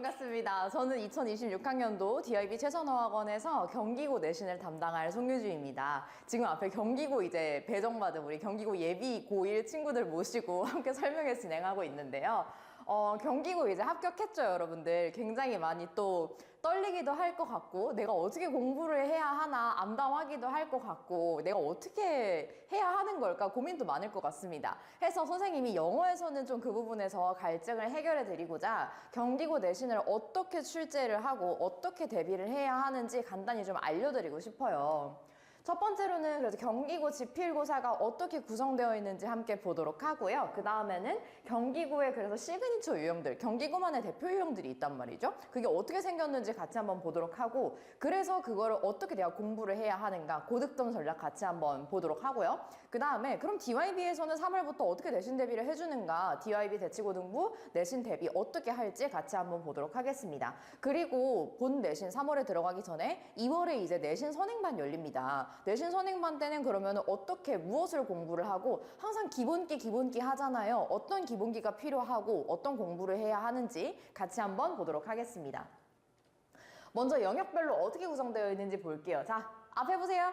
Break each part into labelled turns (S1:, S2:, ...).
S1: 반갑습니다. 저는 2026학년도 DIB 최선어학원에서 경기고 내신을 담당할 송유주입니다. 지금 앞에 경기고 이제 배정받은 우리 경기고 예비 고1 친구들 모시고 함께 설명회 진행하고 있는데요. 경기고 이제 합격했죠, 여러분들. 굉장히 많이 또 떨리기도 할 것 같고, 내가 어떻게 공부를 해야 하나 암담하기도 할 것 같고, 내가 어떻게 해야 하는 걸까 고민도 많을 것 같습니다. 해서 선생님이 영어에서는 좀 그 부분에서 갈증을 해결해 드리고자 경기고 내신을 어떻게 출제를 하고 어떻게 대비를 해야 하는지 간단히 좀 알려드리고 싶어요. 첫 번째로는 그래서 경기고 지필고사가 어떻게 구성되어 있는지 함께 보도록 하고요. 그 다음에는 경기고의 그래서 시그니처 유형들, 경기고만의 대표 유형들이 있단 말이죠. 그게 어떻게 생겼는지 같이 한번 보도록 하고, 그래서 그거를 어떻게 내가 공부를 해야 하는가, 고득점 전략 같이 한번 보도록 하고요. 그 다음에 그럼 DYB에서는 3월부터 어떻게 내신 대비를 해주는가, DYB 대치고등부 내신 대비 어떻게 할지 같이 한번 보도록 하겠습니다. 그리고 본 내신 3월에 들어가기 전에 2월에 이제 내신 선행반 열립니다. 내신 선행반 때는 그러면 어떻게 무엇을 공부를 하고, 항상 기본기 하잖아요. 어떤 기본기가 필요하고 어떤 공부를 해야 하는지 같이 한번 보도록 하겠습니다. 먼저 영역별로 어떻게 구성되어 있는지 볼게요. 자, 앞에 보세요.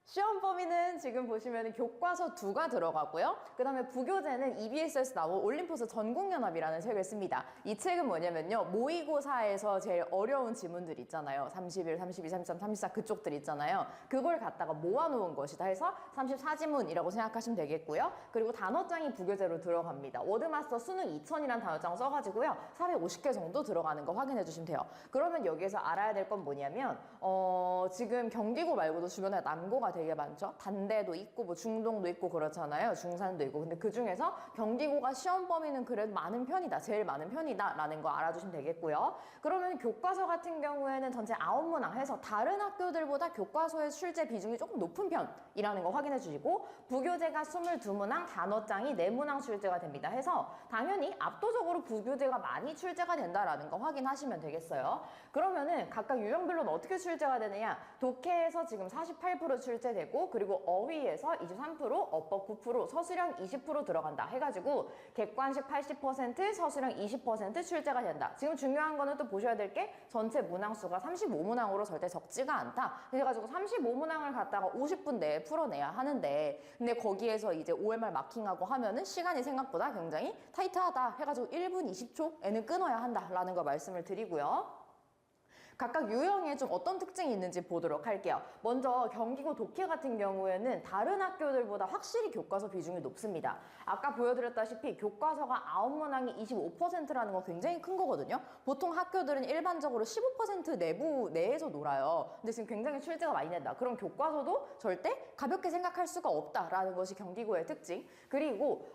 S1: 시험 범위는 지금 보시면 교과서 2가 들어가고요. 그 다음에 부교재는 EBS에서 나온 올림포스 전국연합이라는 책을 씁니다. 이 책은 뭐냐면요, 모의고사에서 제일 어려운 지문들 있잖아요. 31, 32, 33, 34 그쪽들 있잖아요. 그걸 갖다가 모아놓은 것이다 해서 34지문이라고 생각하시면 되겠고요. 그리고 단어장이 부교재로 들어갑니다. 워드마스터 수능 2000이라는 단어장 써가지고요, 450개 정도 들어가는 거 확인해 주시면 돼요. 그러면 여기에서 알아야 될 건 뭐냐면 지금 경기고 말고도 주변에 남고가 되게 많죠. 단대도 있고 뭐 중동도 있고 그렇잖아요. 중산도 있고. 근데 그 중에서 경기고가 시험 범위는 그래도 많은 편이다, 제일 많은 편이다 라는 거 알아주시면 되겠고요. 그러면 교과서 같은 경우에는 전체 9문항 해서 다른 학교들보다 교과서의 출제 비중이 조금 높은 편이라는 거 확인해 주시고, 부교재가 22문항, 단어장이 4문항 출제가 됩니다. 해서 당연히 압도적으로 부교재가 많이 출제가 된다라는 거 확인하시면 되겠어요. 그러면은 각각 유형별로는 어떻게 출제가 되느냐, 독해에서 지금 48% 출제되고, 그리고 어휘에서 23%, 어법 9%, 서술형 20% 들어간다 해가지고 객관식 80%, 서술형 20% 출제가 된다. 지금 중요한 거는 또 보셔야 될 게 전체 문항 수가 35문항으로 절대 적지가 않다. 그래가지고 35문항을 갖다가 50분 내에 풀어내야 하는데, 근데 거기에서 이제 OMR 마킹하고 하면은 시간이 생각보다 굉장히 타이트하다 해가지고 1분 20초에는 끊어야 한다라는 거 말씀을 드리고요. 각각 유형에 좀 어떤 특징이 있는지 보도록 할게요. 먼저 경기고 독해 같은 경우에는 다른 학교들보다 확실히 교과서 비중이 높습니다. 아까 보여드렸다시피 교과서가 9문항이 25%라는 건 굉장히 큰 거거든요. 보통 학교들은 일반적으로 15% 내에서 놀아요. 근데 지금 굉장히 출제가 많이 된다. 그럼 교과서도 절대 가볍게 생각할 수가 없다라는 것이 경기고의 특징. 그리고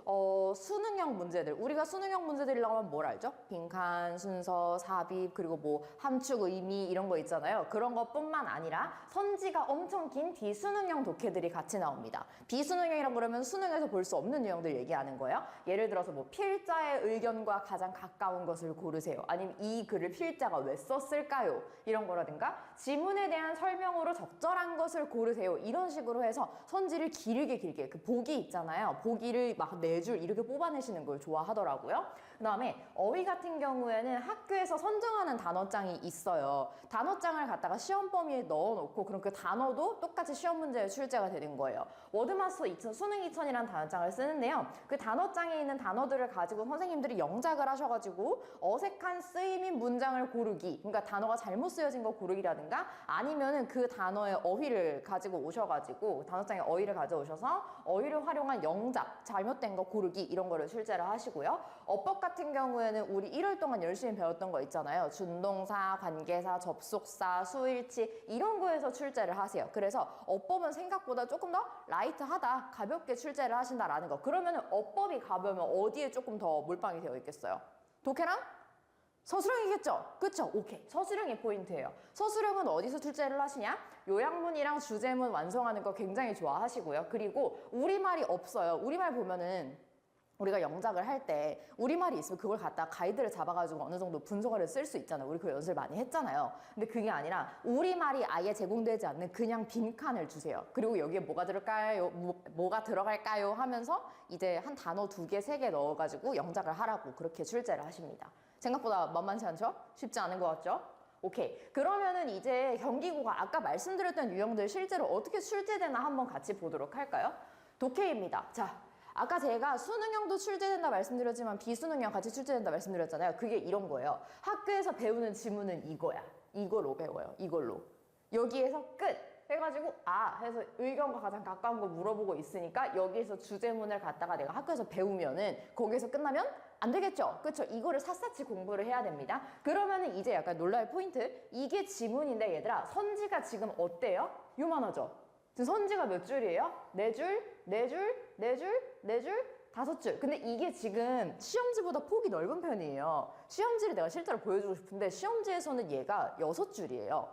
S1: 수능형 문제들, 우리가 수능형 문제들이라고 하면 뭘 알죠? 빈칸, 순서, 삽입, 그리고 뭐 함축, 의미 이런 거 있잖아요. 그런 것뿐만 아니라 선지가 엄청 긴 비수능형 독해들이 같이 나옵니다. 비수능형이라고 그러면 수능에서 볼 수 없는 유형들 얘기하는 거예요. 예를 들어서 뭐 필자의 의견과 가장 가까운 것을 고르세요. 아니면 이 글을 필자가 왜 썼을까요? 이런 거라든가 지문에 대한 설명으로 적절한 것을 고르세요. 이런 식으로 해서 선지를 길게 그 보기 있잖아요. 보기를 막 4줄 이렇게 뽑아내시는 걸 좋아하더라고요. 그 다음에 어휘 같은 경우에는 학교에서 선정하는 단어장이 있어요. 단어장을 갖다가 시험 범위에 넣어놓고, 그럼 그 단어도 똑같이 시험 문제에 출제가 되는 거예요. 워드마스터 2000, 수능 2000이라는 단어장을 쓰는데요. 그 단어장에 있는 단어들을 가지고 선생님들이 영작을 하셔가지고 어색한 쓰임인 문장을 고르기, 그러니까 단어가 잘못 쓰여진 거 고르기라든가, 아니면은 그 단어의 어휘를 가지고 오셔가지고 단어장에 어휘를 가져오셔서 어휘를 활용한 영작, 잘못된 거 고르기, 이런 거를 출제를 하시고요. 어법 같은 경우에는 우리 1월 동안 열심히 배웠던 거 있잖아요. 준동사, 관계사, 접속사, 수일치 이런 거에서 출제를 하세요. 그래서 어법은 생각보다 조금 더 라이트하다, 가볍게 출제를 하신다라는 거. 그러면 어법이 가벼우면 어디에 조금 더 몰빵이 되어 있겠어요? 독해랑? 서술형이겠죠? 그쵸? 오케이. 서술형이 포인트예요. 서술형은 어디서 출제를 하시냐? 요약문이랑 주제문 완성하는 거 굉장히 좋아하시고요. 그리고 우리말이 없어요. 우리말 보면은 우리가 영작을 할 때 우리말이 있으면 그걸 갖다 가이드를 잡아가지고 어느 정도 분석어를 쓸 수 있잖아요. 우리 그 연습을 많이 했잖아요. 근데 그게 아니라 우리말이 아예 제공되지 않는 그냥 빈칸을 주세요. 그리고 여기에 뭐가 들어갈까요? 뭐가 들어갈까요? 하면서 이제 한 단어 2개, 3개 넣어가지고 영작을 하라고 그렇게 출제를 하십니다. 생각보다 만만치 않죠? 쉽지 않은 것 같죠? 오케이. 그러면은 이제 경기고가 아까 말씀드렸던 유형들 실제로 어떻게 출제되나 한번 같이 보도록 할까요? 독해입니다. 자, 아까 제가 수능형도 출제된다 말씀드렸지만 비수능형 같이 출제된다 말씀드렸잖아요. 그게 이런 거예요. 학교에서 배우는 지문은 이거야. 이걸로 배워요. 이걸로. 여기에서 끝! 해가지고 해서 의견과 가장 가까운 거 물어보고 있으니까 여기에서 주제문을 갖다가 내가 학교에서 배우면은 거기에서 끝나면 안 되겠죠? 그쵸? 이거를 샅샅이 공부를 해야 됩니다. 그러면은 이제 약간 놀랄 포인트. 이게 지문인데 얘들아 선지가 지금 어때요? 요만하죠? 지금 선지가 몇 줄이에요? 4줄, 4줄, 4줄, 4줄, 5줄. 근데 이게 지금 시험지보다 폭이 넓은 편이에요. 시험지를 내가 실제로 보여주고 싶은데 시험지에서는 얘가 6줄이에요.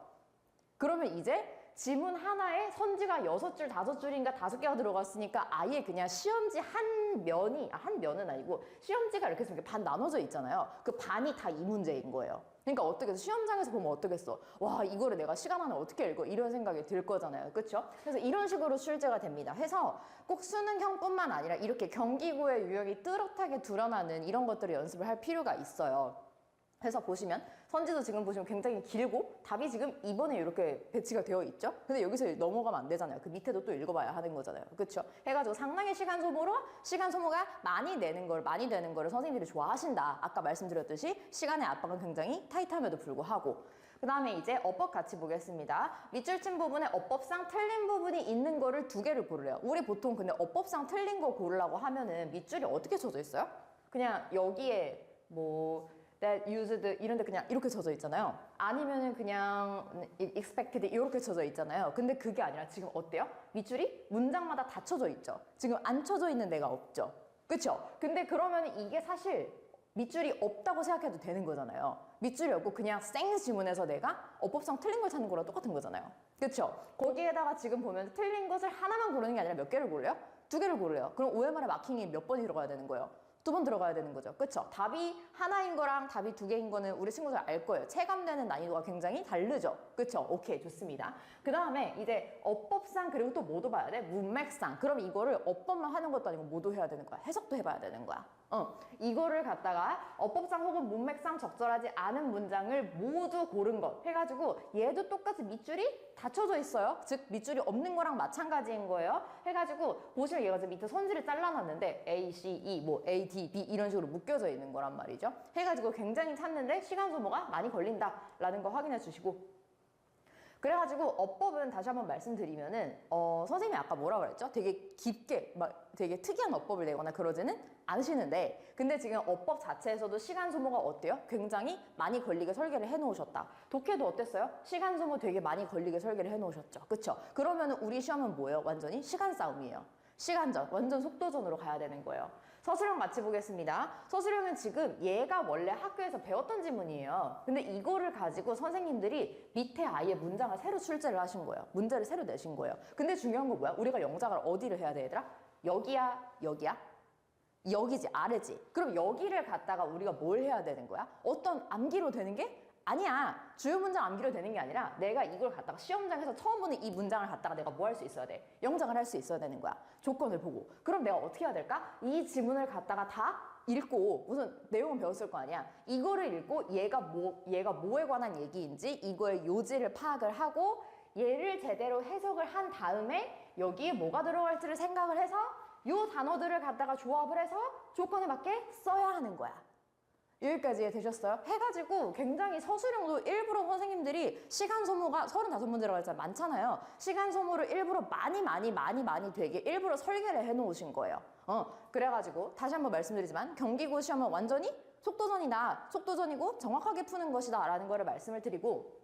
S1: 그러면 이제 지문 하나에 선지가 6줄, 5줄인가 5개가 들어갔으니까 아예 그냥 시험지 한 면은 아니고 시험지가 이렇게 반 나눠져 있잖아요. 그 반이 다 이 문제인 거예요. 그러니까 어떻겠어? 시험장에서 보면 어떻겠어? 와, 이거를 내가 시간 안에 어떻게 읽어? 이런 생각이 들 거잖아요. 그렇죠? 그래서 이런 식으로 출제가 됩니다. 해서 꼭 수능형뿐만 아니라 이렇게 경기고의 유형이 뚜렷하게 드러나는 이런 것들을 연습을 할 필요가 있어요. 그래서 보시면 선지도 지금 보시면 굉장히 길고 답이 지금 2번에 이렇게 배치가 되어 있죠? 근데 여기서 넘어가면 안 되잖아요. 그 밑에도 또 읽어봐야 하는 거잖아요. 그렇죠? 해가지고 상당히 시간 소모가 많이 되는 거를 선생님들이 좋아하신다. 아까 말씀드렸듯이 시간의 압박은 굉장히 타이트함에도 불구하고. 그 다음에 이제 어법 같이 보겠습니다. 밑줄 친 부분에 어법상 틀린 부분이 있는 거를 2개를 고르래요. 우리 보통 근데 어법상 틀린 거 고르려고 하면은 밑줄이 어떻게 쳐져 있어요? 그냥 여기에 that used 이런 데 그냥 이렇게 쳐져 있잖아요. 아니면은 그냥 expected 이렇게 쳐져 있잖아요. 근데 그게 아니라 지금 어때요? 밑줄이 문장마다 다 쳐져 있죠. 지금 안 쳐져 있는 데가 없죠. 그쵸? 근데 그러면 이게 사실 밑줄이 없다고 생각해도 되는 거잖아요. 밑줄이 없고 그냥 생 지문에서 내가 어법상 틀린 걸 찾는 거랑 똑같은 거잖아요. 그쵸? 거기에다가 지금 보면 틀린 것을 하나만 고르는 게 아니라 몇 개를 고르요? 2개를 고르요. 그럼 OMR의 마킹이 몇 번이 들어가야 되는 거예요? 2번 들어가야 되는 거죠. 그쵸? 답이 하나인 거랑 답이 2개인 거는 우리 친구들 알 거예요. 체감되는 난이도가 굉장히 다르죠. 그쵸? 오케이, 좋습니다. 그 다음에 이제 어법상 그리고 또 뭐도 봐야 돼? 문맥상. 그럼 이거를 어법만 하는 것도 아니고 뭐도 해야 되는 거야? 해석도 해봐야 되는 거야. 이거를 갖다가 어법상 혹은 문맥상 적절하지 않은 문장을 모두 고른 것 해가지고 얘도 똑같이 밑줄이 닫혀져 있어요. 즉 밑줄이 없는 거랑 마찬가지인 거예요. 해가지고 보시면 얘가 지금 밑에 선지를 잘라놨는데 A, C, E, A, D, B 이런 식으로 묶여져 있는 거란 말이죠. 해가지고 굉장히 찾는데 시간 소모가 많이 걸린다라는 거 확인해 주시고 그래가지고 어법은 다시 한번 말씀드리면은 선생님이 아까 뭐라 그랬죠? 되게 깊게 되게 특이한 어법을 내거나 그러지는 않으시는데 근데 지금 어법 자체에서도 시간 소모가 어때요? 굉장히 많이 걸리게 설계를 해놓으셨다. 독해도 어땠어요? 시간 소모 되게 많이 걸리게 설계를 해놓으셨죠. 그쵸? 그러면은 우리 시험은 뭐예요? 완전히 시간 싸움이에요. 시간전, 완전 속도전으로 가야 되는 거예요. 서술형 같이 보겠습니다. 서술형은 지금 얘가 원래 학교에서 배웠던 지문이에요. 근데 이거를 가지고 선생님들이 밑에 아예 문장을 새로 출제를 하신 거예요. 문제를 새로 내신 거예요. 근데 중요한 건 뭐야? 우리가 영작을 어디를 해야 돼, 얘들아? 여기야, 여기야? 여기지, 아래지. 그럼 여기를 갖다가 우리가 뭘 해야 되는 거야? 어떤 암기로 되는 게 아니야. 주요 문장 암기로 되는 게 아니라 내가 이걸 갖다가 시험장에서 처음 보는 이 문장을 갖다가 내가 뭐 할 수 있어야 돼? 영작을 할 수 있어야 되는 거야. 조건을 보고. 그럼 내가 어떻게 해야 될까? 이 지문을 갖다가 다 읽고 무슨 내용은 배웠을 거 아니야. 이거를 읽고 얘가 뭐에 관한 얘기인지 이거의 요지를 파악을 하고 얘를 제대로 해석을 한 다음에 여기에 뭐가 들어갈지를 생각을 해서 요 단어들을 갖다가 조합을 해서 조건에 맞게 써야 하는 거야. 여기까지 되셨어요? 해가지고 굉장히 서술형도 일부러 선생님들이 시간 소모가 35문제라고 했잖아요. 많잖아요. 시간 소모를 일부러 많이 되게 일부러 설계를 해놓으신 거예요. 그래가지고 다시 한번 말씀드리지만 경기고 시험은 완전히 속도전이고 정확하게 푸는 것이다 라는 거를 말씀을 드리고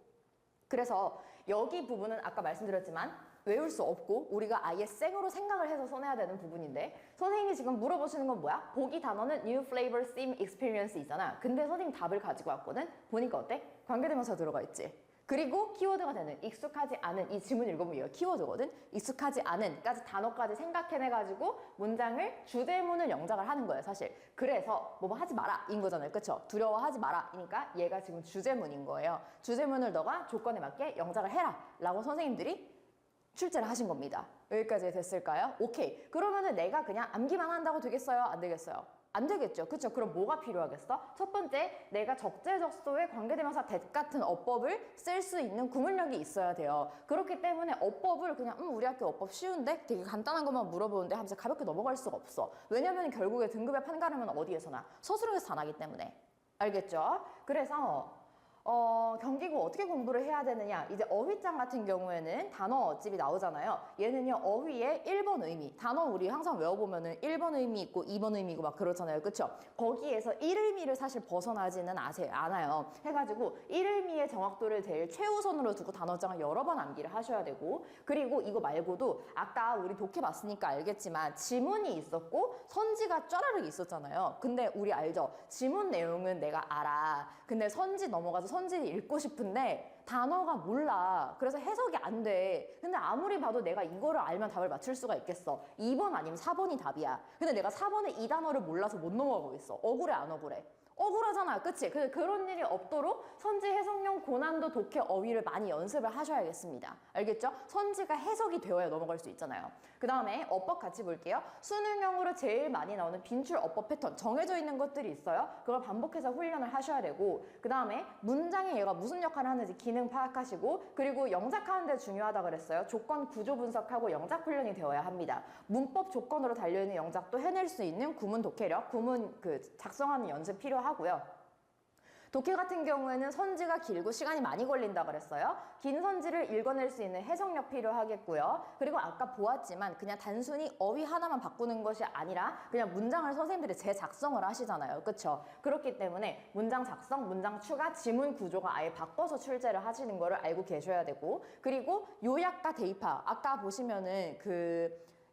S1: 그래서 여기 부분은 아까 말씀드렸지만 외울 수 없고 우리가 아예 생으로 생각을 해서 써내야 되는 부분인데 선생님이 지금 물어보시는 건 뭐야? 보기 단어는 New Flavor Sim Experience 있잖아. 근데 선생님 답을 가지고 왔거든? 보니까 어때? 관계대명사 들어가 있지. 그리고 키워드가 되는 익숙하지 않은 이 지문 읽어보면 얘가 키워드거든? 익숙하지 않은까지 단어까지 생각해내가지고 문장을 주제문을 영작을 하는 거예요 사실. 그래서 뭐 하지 마라 인 거잖아요. 그쵸? 두려워하지 마라 이니까 얘가 지금 주제문인 거예요. 주제문을 너가 조건에 맞게 영작을 해라 라고 선생님들이 출제를 하신 겁니다. 여기까지 됐을까요? 오케이. 그러면은 내가 그냥 암기만 한다고 되겠어요? 안 되겠어요? 안 되겠죠. 그쵸? 그럼 뭐가 필요하겠어? 첫 번째, 내가 적재적소에 관계대명사 that 같은 어법을 쓸 수 있는 구문력이 있어야 돼요. 그렇기 때문에 어법을 그냥 우리 학교 어법 쉬운데? 되게 간단한 것만 물어보는데 하면서 가볍게 넘어갈 수가 없어. 왜냐면 결국에 등급의 판가름은 어디에서 나? 서술형에서 다 나기 때문에. 알겠죠? 그래서 경기고 어떻게 공부를 해야 되느냐? 이제 어휘장 같은 경우에는 단어집이 나오잖아요. 얘는요, 어휘의 1번 의미. 단어 우리 항상 외워보면은 1번 의미 있고 2번 의미 있고 막 그렇잖아요. 그쵸? 거기에서 1의미를 사실 벗어나지는 않아요. 해가지고 1의미의 정확도를 제일 최우선으로 두고 단어장을 여러 번 암기를 하셔야 되고, 그리고 이거 말고도 아까 우리 독해 봤으니까 알겠지만 지문이 있었고 선지가 쫘라르 있었잖아요. 근데 우리 알죠? 지문 내용은 내가 알아. 근데 선지 넘어가서 선지를 읽고 싶은데 단어가 몰라. 그래서 해석이 안 돼. 근데 아무리 봐도 내가 이거를 알면 답을 맞출 수가 있겠어. 2번 아니면 4번이 답이야. 근데 내가 4번에 이 단어를 몰라서 못 넘어가고 있어. 억울해 안 억울해? 억울하잖아. 그치? 그런 일이 없도록 선지 해석용 고난도 독해 어휘를 많이 연습을 하셔야겠습니다. 알겠죠? 선지가 해석이 되어야 넘어갈 수 있잖아요. 그 다음에 어법 같이 볼게요. 수능형으로 제일 많이 나오는 빈출 어법 패턴 정해져 있는 것들이 있어요. 그걸 반복해서 훈련을 하셔야 되고, 그 다음에 문장에 얘가 무슨 역할을 하는지 기능 파악하시고, 그리고 영작하는 데 중요하다 그랬어요. 조건 구조 분석하고 영작 훈련이 되어야 합니다. 문법 조건으로 달려있는 영작도 해낼 수 있는 구문 독해력, 구문 작성하는 연습 필요하고, 독해 같은 경우에는 선지가 길고 시간이 많이 걸린다 그랬어요. 긴 선지를 읽어낼 수 있는 해석력 필요하겠고요. 그리고 아까 보았지만 그냥 단순히 어휘 하나만 바꾸는 것이 아니라 그냥 문장을 선생님들이 재작성을 하시잖아요. 그쵸? 그렇기 때문에 문장 작성, 문장 추가, 지문 구조가 아예 바꿔서 출제를 하시는 거를 알고 계셔야 되고, 그리고 요약과 대입하, 아까 보시면은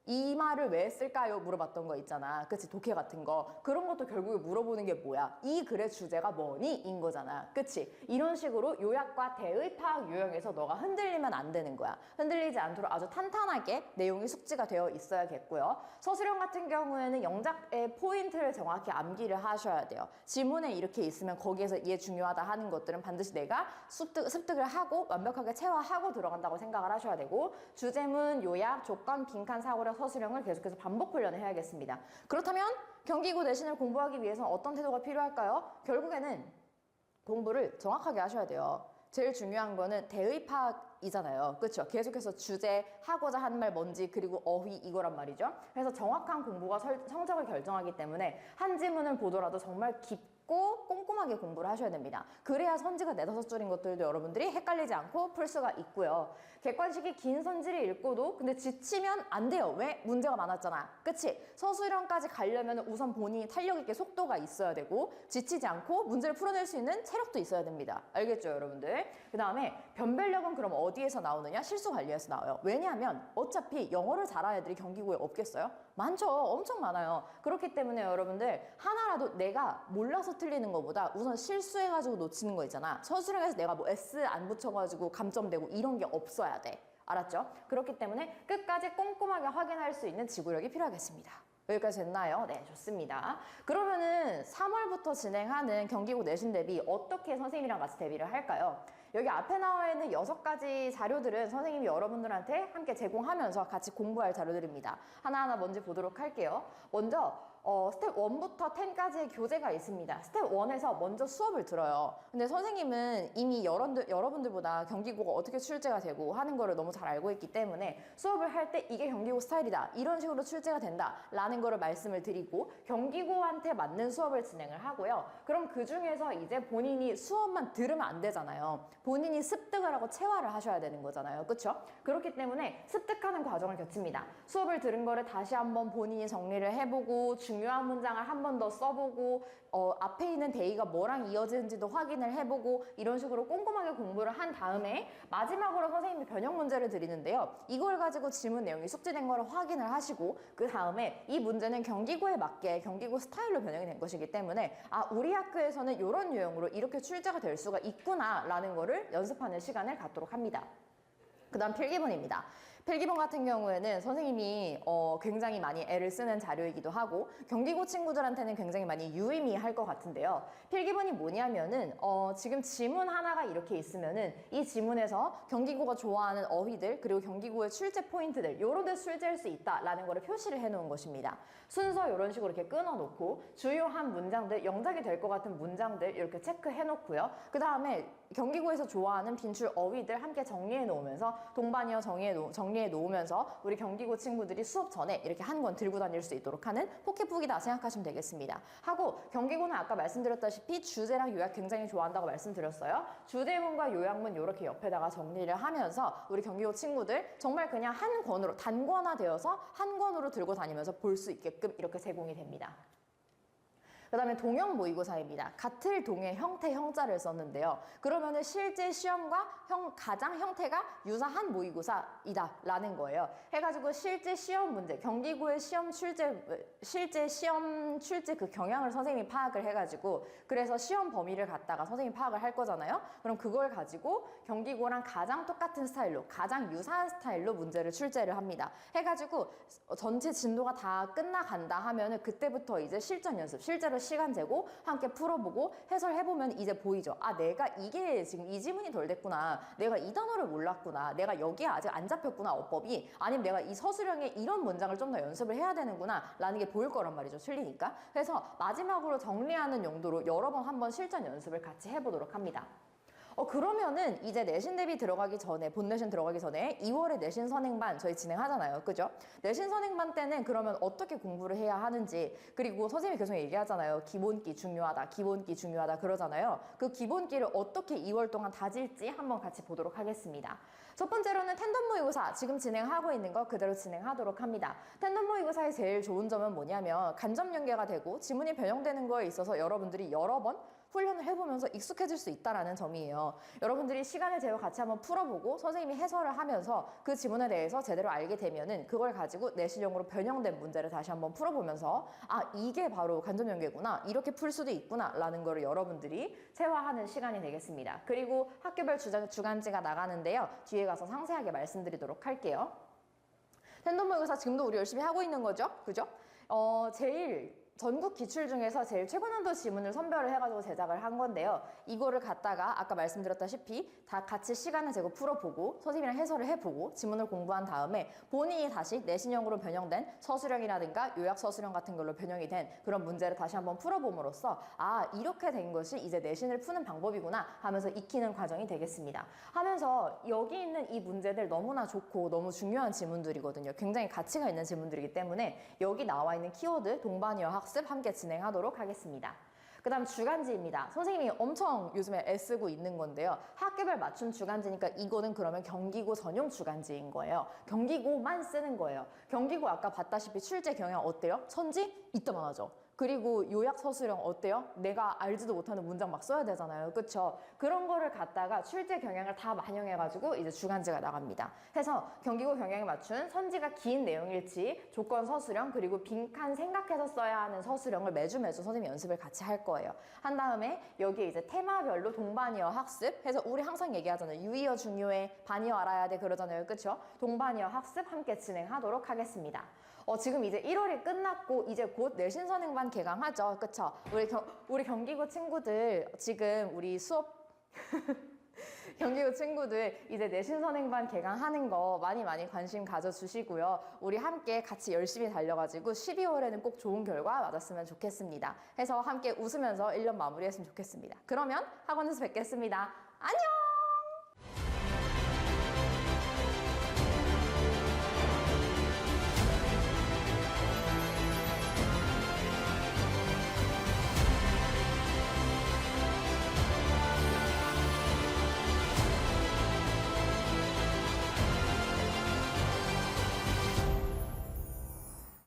S1: 이 말을 왜 쓸까요? 물어봤던 거 있잖아. 그치? 독해 같은 거. 그런 것도 결국에 물어보는 게 뭐야? 이 글의 주제가 뭐니? 인 거잖아. 그치? 이런 식으로 요약과 대의 파악 유형에서 너가 흔들리면 안 되는 거야. 흔들리지 않도록 아주 탄탄하게 내용이 숙지가 되어 있어야겠고요. 서술형 같은 경우에는 영작의 포인트를 정확히 암기를 하셔야 돼요. 지문에 이렇게 있으면 거기에서 얘 중요하다 하는 것들은 반드시 내가 습득을 하고 완벽하게 체화하고 들어간다고 생각을 하셔야 되고, 주제문, 요약, 조건, 빈칸, 사고력, 서술형을 계속해서 반복 훈련을 해야겠습니다. 그렇다면 경기고 내신을 공부하기 위해서는 어떤 태도가 필요할까요? 결국에는 공부를 정확하게 하셔야 돼요. 제일 중요한 거는 대의 파악이잖아요. 그렇죠? 계속해서 주제, 하고자 하는 말 뭔지, 그리고 어휘 이거란 말이죠. 그래서 정확한 공부가 성적을 결정하기 때문에 한 지문을 보더라도 정말 깊고 꼼꼼하게 공부를 하셔야 됩니다. 그래야 선지가 4-5줄인 것들도 여러분들이 헷갈리지 않고 풀 수가 있고요. 객관식이 긴 선지를 읽고도 근데 지치면 안 돼요. 왜? 문제가 많았잖아. 그치? 서술형까지 가려면 우선 본인이 탄력 있게 속도가 있어야 되고, 지치지 않고 문제를 풀어낼 수 있는 체력도 있어야 됩니다. 알겠죠, 여러분들? 그 다음에 변별력은 그럼 어디에서 나오느냐? 실수 관리에서 나와요. 왜냐하면 어차피 영어를 잘하는 애들이 경기고에 없겠어요? 많죠. 엄청 많아요. 그렇기 때문에 여러분들 하나라도 내가 몰라서 틀리는 것보다 우선 실수해가지고 놓치는 거 있잖아. 서술형에서 내가 뭐 S 안 붙여가지고 감점되고 이런 게 없어야 돼. 알았죠? 그렇기 때문에 끝까지 꼼꼼하게 확인할 수 있는 지구력이 필요하겠습니다. 여기까지 됐나요? 네, 좋습니다. 그러면은 3월부터 진행하는 경기고 내신 대비 어떻게 선생님이랑 같이 대비를 할까요? 여기 앞에 나와 있는 6가지 자료들은 선생님이 여러분들한테 함께 제공하면서 같이 공부할 자료들입니다. 하나하나 먼저 보도록 할게요. 먼저 스텝 1부터 10까지의 교재가 있습니다. 스텝 1에서 먼저 수업을 들어요. 근데 선생님은 이미 여러분들보다 경기고가 어떻게 출제가 되고 하는 거를 너무 잘 알고 있기 때문에 수업을 할 때 이게 경기고 스타일이다, 이런 식으로 출제가 된다 라는 거를 말씀을 드리고 경기고한테 맞는 수업을 진행을 하고요. 그럼 그 중에서 이제 본인이 수업만 들으면 안 되잖아요. 본인이 습득을 하고 체화를 하셔야 되는 거잖아요. 그렇죠? 그렇기 때문에 습득하는 과정을 거칩니다. 수업을 들은 거를 다시 한번 본인이 정리를 해보고 중요한 문장을 한 번 더 써보고 앞에 있는 대의가 뭐랑 이어지는지도 확인을 해보고 이런 식으로 꼼꼼하게 공부를 한 다음에 마지막으로 선생님이 변형 문제를 드리는데요. 이걸 가지고 질문 내용이 숙지된 거를 확인을 하시고 그 다음에 이 문제는 경기고에 맞게 경기고 스타일로 변형이 된 것이기 때문에 우리 학교에서는 이런 유형으로 이렇게 출제가 될 수가 있구나 라는 거를 연습하는 시간을 갖도록 합니다. 그다음 필기본입니다. 필기본 같은 경우에는 선생님이 굉장히 많이 애를 쓰는 자료이기도 하고 경기고 친구들한테는 굉장히 많이 유의미할 것 같은데요. 필기본이 뭐냐면은 지금 지문 하나가 이렇게 있으면은 이 지문에서 경기고가 좋아하는 어휘들 그리고 경기고의 출제 포인트들 요런 데 출제할 수 있다라는 거를 표시를 해놓은 것입니다. 순서 이런 식으로 이렇게 끊어놓고 주요한 문장들, 영작이 될 것 같은 문장들 이렇게 체크해놓고요. 그 다음에 경기고에서 좋아하는 빈출 어휘들 함께 정리해 놓으면서 동반이어 정리해 놓으면서 우리 경기고 친구들이 수업 전에 이렇게 한 권 들고 다닐 수 있도록 하는 포켓북이다 생각하시면 되겠습니다. 하고 경기고는 아까 말씀드렸다시피 주제랑 요약 굉장히 좋아한다고 말씀드렸어요. 주제문과 요약문 이렇게 옆에다가 정리를 하면서 우리 경기고 친구들 정말 그냥 한 권으로 단권화되어서 한 권으로 들고 다니면서 볼 수 있게끔 이렇게 제공이 됩니다. 그 다음에 동형 모의고사입니다. 같을 동의 형태 형자를 썼는데요. 그러면은 실제 시험과 가장 형태가 유사한 모의고사이다 라는 거예요. 해가지고 실제 시험 문제, 경기고의 실제 시험 출제 그 경향을 선생님이 파악을 해가지고 그래서 시험 범위를 갖다가 선생님이 파악을 할 거잖아요. 그럼 그걸 가지고 경기고랑 가장 똑같은 스타일로, 가장 유사한 스타일로 문제를 출제를 합니다. 해가지고 전체 진도가 다 끝나간다 하면은 그때부터 이제 실전 연습, 실제로 시간 재고 함께 풀어보고 해설해보면 이제 보이죠. 아, 내가 이게 지금 이 지문이 덜 됐구나. 내가 이 단어를 몰랐구나. 내가 여기에 아직 안 잡혔구나, 어법이. 아니면 내가 이 서술형에 이런 문장을 좀 더 연습을 해야 되는구나 라는 게 보일 거란 말이죠. 틀리니까. 그래서 마지막으로 정리하는 용도로 여러 번 한번 실전 연습을 같이 해보도록 합니다. 그러면은 이제 내신 대비 들어가기 전에, 본내신 들어가기 전에 2월에 내신 선행반 저희 진행하잖아요. 그죠? 내신 선행반 때는 그러면 어떻게 공부를 해야 하는지, 그리고 선생님이 계속 얘기하잖아요. 기본기 중요하다, 기본기 중요하다 그러잖아요. 그 기본기를 어떻게 2월 동안 다질지 한번 같이 보도록 하겠습니다. 첫 번째로는 텐덤 모의고사 지금 진행하고 있는 거 그대로 진행하도록 합니다. 텐덤 모의고사의 제일 좋은 점은 뭐냐면 간접 연계가 되고 지문이 변형되는 거에 있어서 여러분들이 여러 번 훈련을 해보면서 익숙해질 수 있다는 점이에요. 여러분들이 시간을 재고 같이 한번 풀어보고 선생님이 해설을 하면서 그 지문에 대해서 제대로 알게 되면은 그걸 가지고 내신형으로 변형된 문제를 다시 한번 풀어보면서 아, 이게 바로 간접연계구나, 이렇게 풀 수도 있구나 라는 거를 여러분들이 체화하는 시간이 되겠습니다. 그리고 학교별 주간지가 나가는데요. 뒤에 가서 상세하게 말씀드리도록 할게요. 텐덤 모의고사 지금도 우리 열심히 하고 있는 거죠? 그죠? 제일 전국 기출 중에서 제일 최고난도 지문을 선별을 해가지고 제작을 한 건데요. 이거를 갖다가 아까 말씀드렸다시피 다 같이 시간을 재고 풀어보고 선생님이랑 해설을 해보고 지문을 공부한 다음에 본인이 다시 내신형으로 변형된 서술형이라든가 요약 서술형 같은 걸로 변형이 된 그런 문제를 다시 한번 풀어봄으로써 아, 이렇게 된 것이 이제 내신을 푸는 방법이구나 하면서 익히는 과정이 되겠습니다. 하면서 여기 있는 이 문제들 너무나 좋고 너무 중요한 지문들이거든요. 굉장히 가치가 있는 지문들이기 때문에 여기 나와 있는 키워드 동반이어 학습 함께 진행하도록 하겠습니다. 그 다음 주간지입니다. 선생님이 엄청 요즘에 애쓰고 있는 건데요. 학교별 맞춤 주간지니까 이거는 그러면 경기고 전용 주간지인 거예요. 경기고만 쓰는 거예요. 경기고 아까 봤다시피 출제 경향 어때요? 천지? 이따만 하죠. 그리고 요약 서술형 어때요? 내가 알지도 못하는 문장 막 써야 되잖아요. 그쵸? 그런 거를 갖다가 출제 경향을 다 반영해가지고 이제 주간지가 나갑니다. 해서 경기고 경향에 맞춘 선지가 긴 내용일지, 조건 서술형, 그리고 빈칸 생각해서 써야 하는 서술형을 매주 선생님이 연습을 같이 할 거예요. 한 다음에 여기에 이제 테마별로 동반이어 학습 해서 우리 항상 얘기하잖아요. 유의어 중요해, 반이어 알아야 돼 그러잖아요. 그쵸? 동반이어 학습 함께 진행하도록 하겠습니다. 지금 이제 1월이 끝났고 이제 곧 내신 선행반 개강하죠. 그쵸? 우리 경기고 친구들 지금 우리 수업 경기고 친구들 이제 내신 선행반 개강하는 거 많이 관심 가져주시고요. 우리 함께 같이 열심히 달려가지고 12월에는 꼭 좋은 결과 맞았으면 좋겠습니다. 해서 함께 웃으면서 1년 마무리했으면 좋겠습니다. 그러면 학원에서 뵙겠습니다. 안녕!